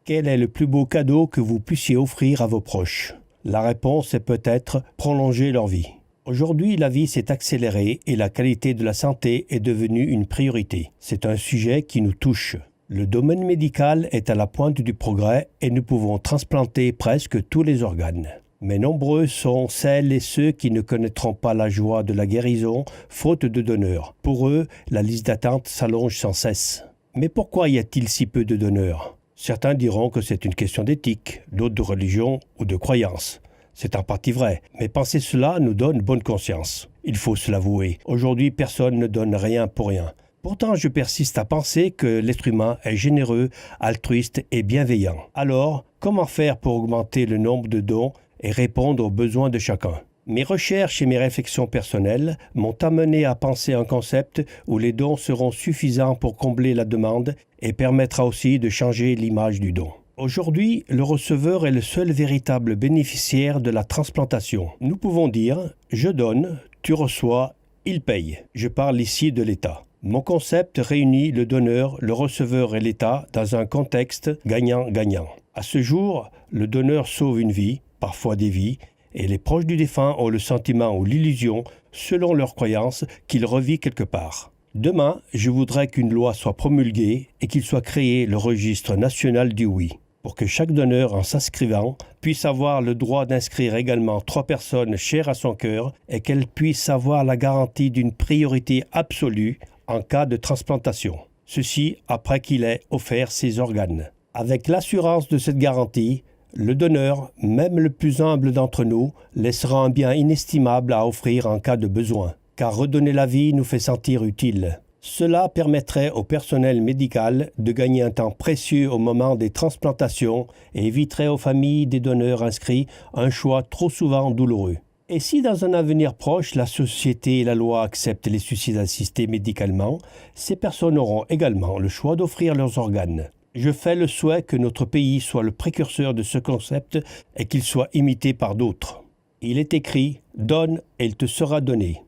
Quel est le plus beau cadeau que vous puissiez offrir à vos proches? La réponse est peut-être prolonger leur vie. Aujourd'hui, la vie s'est accélérée et la qualité de la santé est devenue une priorité. C'est un sujet qui nous touche. Le domaine médical est à la pointe du progrès et nous pouvons transplanter presque tous les organes. Mais nombreux sont celles et ceux qui ne connaîtront pas la joie de la guérison, faute de donneurs. Pour eux, la liste d'attente s'allonge sans cesse. Mais pourquoi y a-t-il si peu de donneurs? Certains diront que c'est une question d'éthique, d'autres de religion ou de croyance. C'est en partie vrai, mais penser cela nous donne bonne conscience. Il faut se l'avouer, aujourd'hui personne ne donne rien pour rien. Pourtant, je persiste à penser que l'être humain est généreux, altruiste et bienveillant. Alors, comment faire pour augmenter le nombre de dons et répondre aux besoins de chacun? Mes recherches et mes réflexions personnelles m'ont amené à penser un concept où les dons seront suffisants pour combler la demande et permettra aussi de changer l'image du don. Aujourd'hui, le receveur est le seul véritable bénéficiaire de la transplantation. Nous pouvons dire « je donne, tu reçois, il paye ». Je parle ici de l'État. Mon concept réunit le donneur, le receveur et l'État dans un contexte gagnant-gagnant. À ce jour, le donneur sauve une vie, parfois des vies, et les proches du défunt ont le sentiment ou l'illusion, selon leurs croyances, qu'il revit quelque part. Demain, je voudrais qu'une loi soit promulguée et qu'il soit créé le registre national du oui, pour que chaque donneur, en s'inscrivant, puisse avoir le droit d'inscrire également 3 personnes chères à son cœur et qu'elles puissent avoir la garantie d'une priorité absolue en cas de transplantation. Ceci après qu'il ait offert ses organes. Avec l'assurance de cette garantie, le donneur, même le plus humble d'entre nous, laissera un bien inestimable à offrir en cas de besoin, car redonner la vie nous fait sentir utile. Cela permettrait au personnel médical de gagner un temps précieux au moment des transplantations et éviterait aux familles des donneurs inscrits un choix trop souvent douloureux. Et si dans un avenir proche, la société et la loi acceptent les suicides assistés médicalement, ces personnes auront également le choix d'offrir leurs organes. Je fais le souhait que notre pays soit le précurseur de ce concept et qu'il soit imité par d'autres. Il est écrit « Donne et il te sera donné ».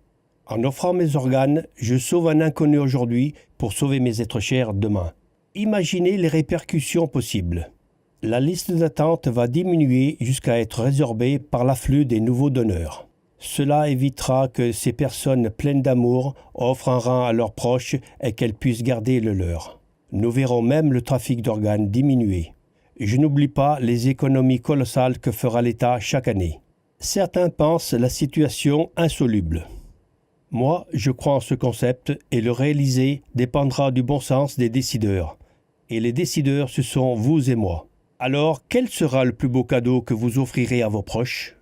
En offrant mes organes, je sauve un inconnu aujourd'hui pour sauver mes êtres chers demain. Imaginez les répercussions possibles. La liste d'attente va diminuer jusqu'à être résorbée par l'afflux des nouveaux donneurs. Cela évitera que ces personnes pleines d'amour offrent un rein à leurs proches et qu'elles puissent garder le leur. Nous verrons même le trafic d'organes diminuer. Je n'oublie pas les économies colossales que fera l'État chaque année. Certains pensent la situation insoluble. Moi, je crois en ce concept et le réaliser dépendra du bon sens des décideurs. Et les décideurs, ce sont vous et moi. Alors, quel sera le plus beau cadeau que vous offrirez à vos proches ?